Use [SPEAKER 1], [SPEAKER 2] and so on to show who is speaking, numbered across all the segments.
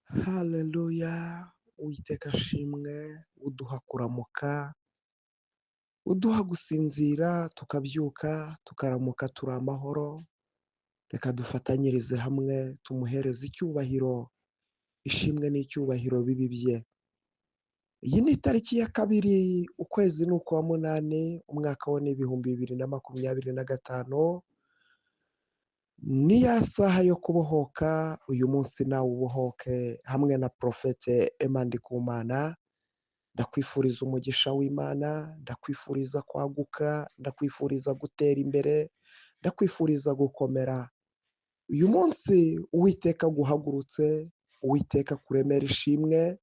[SPEAKER 1] Haleluya, Uwiteka ashimwe, uduha kuramuka, uduha gusinzira tukabyuka, tukaramuka turi amahoro, reka dufatanyirize hamwe tumuhereze icyubahiro, ishimwe n'icyubahiro bibi bye. Iyi ni itariki ya kabiri, ukwezi ni ukwa munani, umwaka wo ni 2025, ni ya saha yo kubohoka, uyu munsi nawe ubohoke hamwe na Profete Emma Ndikumana. Ndakwifuriza umugisha w'Imana, ndakwifuriza kwaguka, ndakwifuriza gutera imbere, ndakwifuriza gukomera. Uyu munsi Uwiteka aguhagurutse, Uwiteka akuremera ishimwe,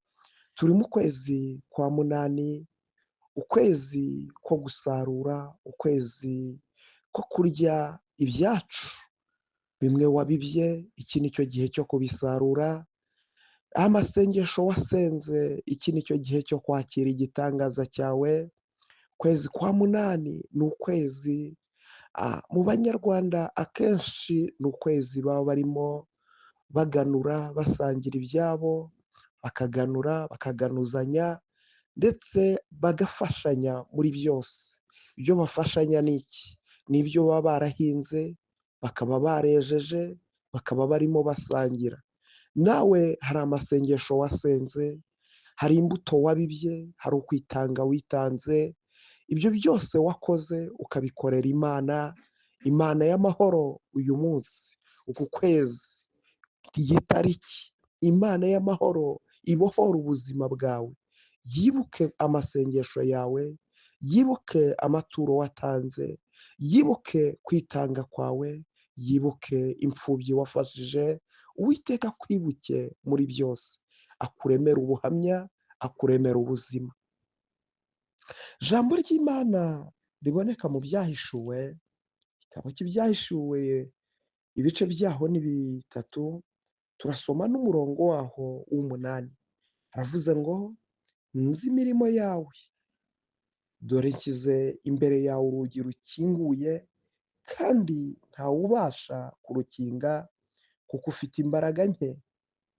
[SPEAKER 1] turi mu kwezi kwa munani, ukwezi ko gusarura, ukwezi ko kurya ibyacu, bimwe wabibye, iki ni cyo gihe cyo kubisarura. Amasengesho wasenze, iki ni cyo gihe cyo kwakira igitangaza cyawe. Ukwezi kwa munani ni ukwezi mu banyarwanda akenshi ni ukwezi baba barimo baganura, basangira ibyabo, bakaganura, bakaganuzanya ndetse bagafashanya muri byose. Ibyo bafashanya ni iki? Ni ibyo baba barahinze, bakaba barejeje, bakaba barimo basangira. Nawe hari amasengesho wasenze, hari imbuto wabibye, hari ukwitanga witanze, ibyo byose wakoze ukabikorera Imana, Imana y'amahoro. Uyu munsi, uku kwezi, iyi tariki, Imana y'amahoro ibohora ubuzima bwawe, yibuke amasengesho yawe, yibuke amaturo watanze, yibuke kwitanga kwawe, yibuke imfubyi wafashije. Uwiteka akwibuke muri byose, akuremera ubuhamya, akuremera ubuzima. Ijambo ry'Imana riboneka mu byahishuwe, igitabo cy'ibyahishuwe, ibice byaho ni 3, turasoma n'umurongo waho w'8. Aravuze ngo, nzi imirimo yawe, dore nshyize imbere yawe urugi rukinguye, kandi ntawubasha kurukinga, kuko ufite imbaraga nke,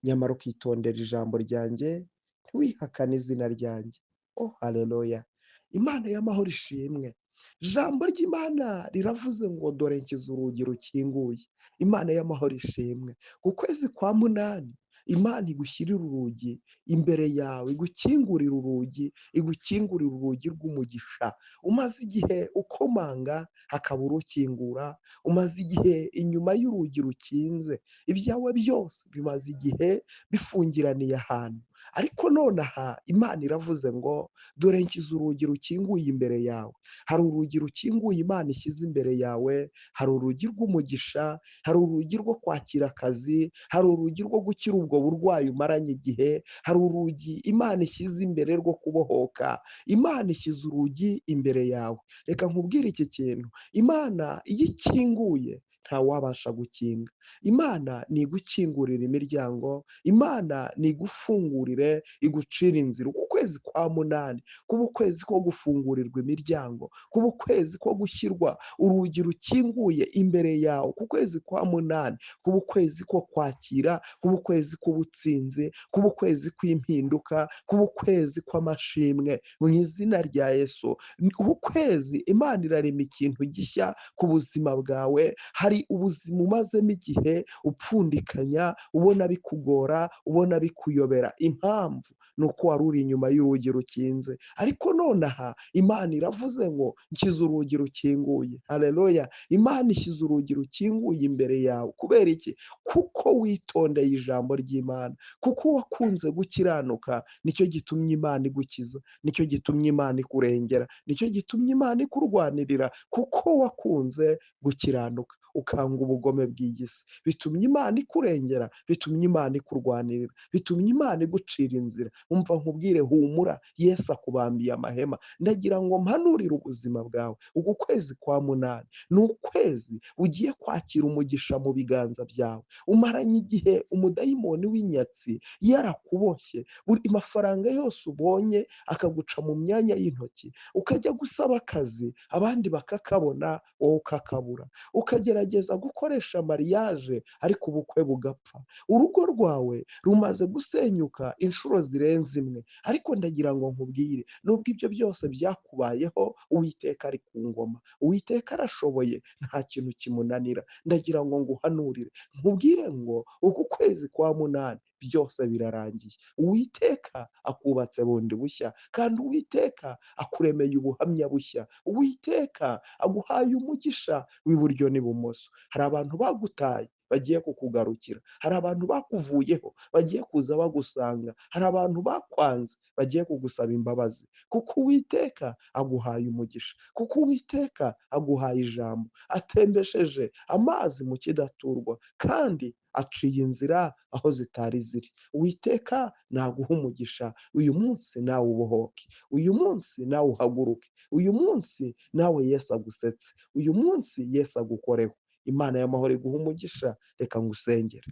[SPEAKER 1] nyamara ukitondera ijambo ryanjye, ntiwihakane izina ryanjye. Oh, haleluya! Imana y'amahoro ishimwe. Ijambo ry'Imana riravuze ngo, dore nshyize urugi rukinguye. Imana y'amahoro ishimwe. Ku kwezi kwa munani, Imana igushyirira urugi imbere yawe, igukingurira urugi, igukingurira urugi rw'umugisha. Umaze igihe ukomanga hakabura ukingura, umaze igihe inyuma y'urugi rukinze, ibyawe byose bimaze igihe bifungiraniye ahantu. Ariko nonaha Imana iravuze ngo, dore nshyize urugi rukinguye imbere yawe. Hari urugi rukinguye Imana ishyize imbere yawe, hari urugi rw'umugisha, hari urugi rwo kwakira akazi, hari urugi rwo gukira ubwo burwayi umaranye igihe, hari urugi Imana ishyize imbere rwo kubohoka. Imana ishyize urugi imbere yawe. Reka nkubwire iki kintu, Imana iyo ikinguye ntawabasha gukinga. Imana ni igukingurira imiryango, Imana ni igufungurire, igucira inzira. Uku kwezi kwa munani kuba ukwezi ko gufungurirwa imiryango, kuba ukwezi ko gushyirwa urugi rukinguye imbere yawe, ku kwezi kwa munani kuba ukwezi ko kwakira, kuba ukwezi k'ubutsinzi, kuba ukwezi kw'impinduka, kuba ukwezi kw'amashimwe mu izina rya Yesu. Uku kwezi Imana irarema ikintu gishya ku buzima bwawe. Hari ubuzima umazemo igihe upfundikanya, ubona bikugora, ubona bikuyobera. Impamvu ni uko wari uri inyuma y'urugi rukinze. Ariko nonaha Imana iravuze ngo, nshyize urugi rukinguye. Haleluya! Imana ishyize urugi rukinguye imbere yawe. Kubera iki? Kuko witondeye ijambo ry'Imana, kuko wakunze gukiranuka, nicyo gitumye Imana igukiza, nicyo gitumye Imana ikurengera, nicyo gitumye Imana ikurwanirira, kuko wakunze gukiranuka ukanga ubugome bw'iyi si. Bitumye Imana ikurengera, bitumye Imana ikurwanirira, bitumye Imana igucira inzira. Umva nkubwire, humura, Yesu akubambiye amahema. Ndagira ngo mpanurire ubuzima bwawe. Uku kwezi kwa munani ni ukwezi ugiye kwakira umugisha mu biganza byawe. Umaranye igihe umudayimoni w'inyatsi yarakuboshye, buri mafaranga yose ubonye akaguca mu myanya y'intoki, ukajya gusaba akazi abandi bakakabona, wowe ukakabura. Ukagera ugerageza gukoresha mariage ariko ubukwe bugapfa, urugo rwawe rumaze gusenyuka inshuro zirenze imwe, ariko ndagira ngo nkubwire nubwo ibyo byose byakubayeho Uwiteka ari ku ngoma, Uwiteka arashoboye nta kintu kimunanira, ndagira ngo nguhanurire nkubwire ngo uku kwezi kwa munani byose birarangiye, Uwiteka akubatse bundi bushya kandi Uwiteka akuremeye ubuhamya bushya, Uwiteka aguhaye umugisha w'iburyo n'ibumoso. Hari abantu bagutaye bagiye kukugarukira, hari abantu bakuvuyeho bagiye kuza bagusanga, hari abantu bakwanze bagiye kugusaba imbabazi, kuko Uwiteka aguhaye umugisha, kuko Uwiteka aguhaye ijambo, atembesheje amazi mu kidaturwa kandi aciye inzira aho zitari ziri. Uwiteka naguha umugisha, uyu munsi nawe ubohoke, uyu munsi nawe uhaguruke, uyu munsi nawe Yesu agusetse, uyu munsi Yesu agukoreho. Imana y'amahoro iguha umugisha, reka ngusengere.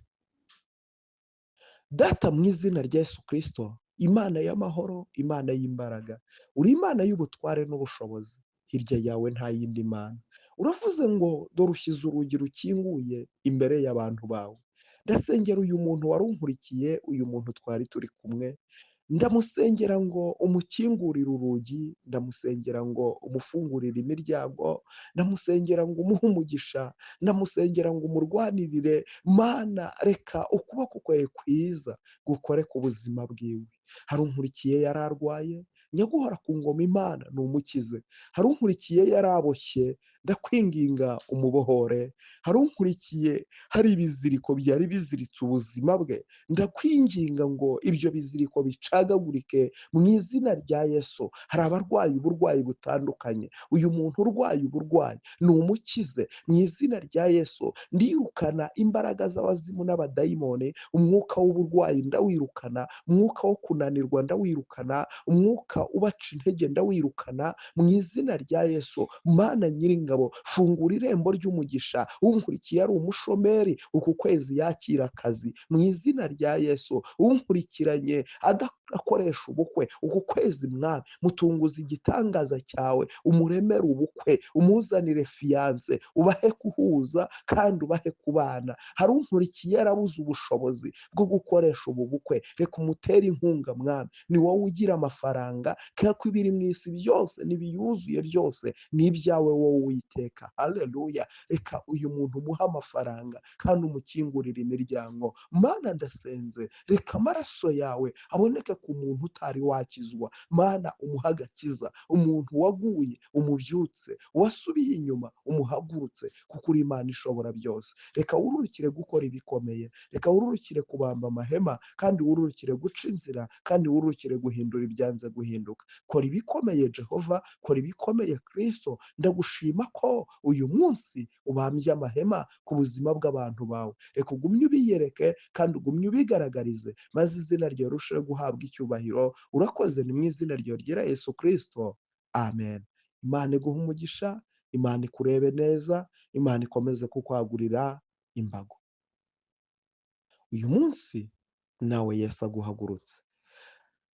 [SPEAKER 1] Data mu izina rya Yesu Kristo, Imana y'amahoro, Imana y'imbaraga, uri Imana y'ubutware n'ubushobozi, hirya yawe nta yindi mana. Uravuze ngo dore ushyize urugi rukinguye imbere y'abantu bawe. Ndasengera uyu muntu wari unkurikiye, uyu muntu twari turi kumwe, ndamusengera ngo umukingurire urugi, ndamusengera ngo umufungurire imiryango, ndamusengera ngo umuhe umugisha, ndamusengera ngo umurwanirire. Mana, reka ukuboko kwawe kwiza gukore ku buzima bwiwe. Hari unkurikiye yari arwaye, nyaguhora ku ngoma, Imana ni umukize. Hari unkurikiye yari aboshye, ndakwinginga umubohore. Hari unkurikiye hari ibiziriko byari biziritse ubuzima bwe, ndakwinginga ngo ibyo biziriko bicagagurike mu izina rya Yesu. Hari abarwaye uburwayi butandukanye, uyu muntu urwaye uburwayi ni umukize mu izina rya Yesu. Ndirukana imbaraga z'abazimu n'abadayimoni, umwuka w'uburwayi ndawirukana, umwuka wo kunanirwa ndawirukana, umwuka ubaca intege ndawirukana mu izina rya Yesu. Mana Nyiringabo, fungura irembo ry'umugisha. Unkurikiye ari umushomeri, uku kwezi yakira akazi mu izina rya Yesu. Unkurikiranye adakoresha ubukwe, uku kwezi Mwami mutunguza igitangaza cyawe, umuremere ubukwe, umuzanire fiyanse, ubahe kuhuza kandi ubahe kubana. Hari unkurikiye yarabuze ubushobozi bwo gukoresha ubu bukwe, reka umutere inkunga Mwami, ni wowe ugira amafaranga, kuko ibiri mu isi byose n'ibiyuzuye byose ni ibyawe wowe Uwiteka. Haleluya. Reka uyu muntu umuhe amafaranga kandi umukingurire imiryango. Mana ndasenze, reka amaraso yawe aboneke ku muntu utari wakizwa. Mana umuhe agakiza, umuntu waguye umubyutse, wasubiye inyuma umuhagurutse, kuko uri Imana ishobora byose. Reka wururukire gukora ibikomeye, reka wururukire kubamba amahema, kandi wururukire guca inzira, kandi wururukire guhindura ibyanze guhinduka. Kora ibikomeye Jehova, kora ibikomeye Kristo. Ndagushima ko uyu munsi ubambye amahema ku buzima bw'abantu bawe. Reka ugumye ubiyereke kandi ugumye ubigaragarize, maze izina ryawe rirusheho guhabwa icyubahiro. Urakoze, ni mu izina ryawe ryera Yesu Kristo, amen. Imana iguhe umugisha, Imana ikurebe neza, Imana ikomeze kukwagurira imbago. Uyu munsi nawe Yesu aguhagurutse.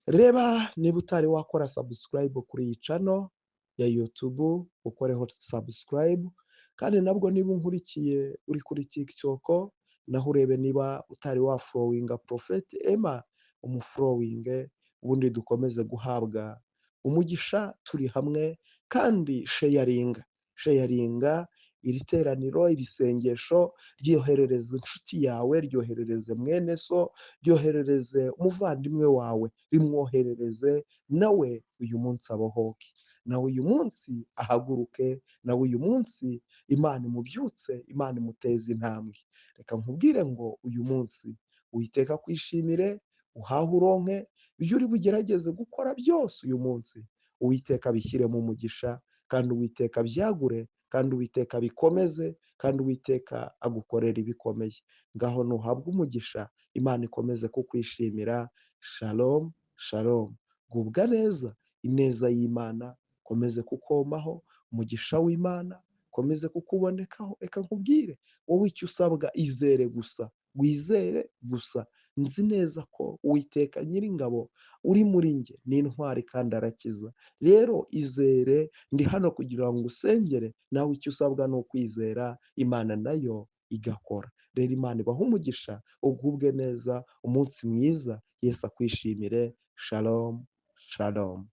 [SPEAKER 1] Reba niba utari wakora subscribe kuri iyi channel ya YouTube, ukoreho subscribe, kandi nabwo niba unkurikiye uri kuri TikTok, naho urebe niba utari waflowinga Prophet Emma, umuflowinge, ubundi dukomeze guhabwa umugisha turi hamwe. Kandi sharinga iri teraniro, iri sengesho, ryoherereze inshuti yawe, ryoherereze mwene so, ryoherereze umuvandimwe wawe, rimwoherereze nawe uyu munsi abohoke, nawe uyu munsi ahaguruke, nawe uyu munsi Imana imubyutse, Imana imuteze intambwe. Reka nkubwire ngo uyu munsi Uwiteka kwishimire, uhahe uronke, ibyo uri bugerageze gukora byose uyu munsi Uwiteka bishyiremo umugisha, kandi Uwiteka byagure, kandi Uwiteka bikomeze, kandi Uwiteka agukorera ibikomeye. Ngaho nuhabwa umugisha, Imana ikomeze kukwishimira. Shalom, shalom. Gubwa neza, ineza y'Imana komeze kukomaho, umugisha w'Imana komeze kukubonekaho. Reka nkubwire, wowe icyo usabwa izere gusa, wizere gusa, nzi neza ko Uwiteka Nyiringabo uri muri njye ni intwari kandi arakiza. Rero izere, ndi hano kugira ngo usengere, nawe icyo usabwa ni ukwizera, Imana nayo igakora. Rero Imana ibahe umugisha, ugubwe neza, umunsi mwiza, Yesu akwishimire. Shalom, shalom.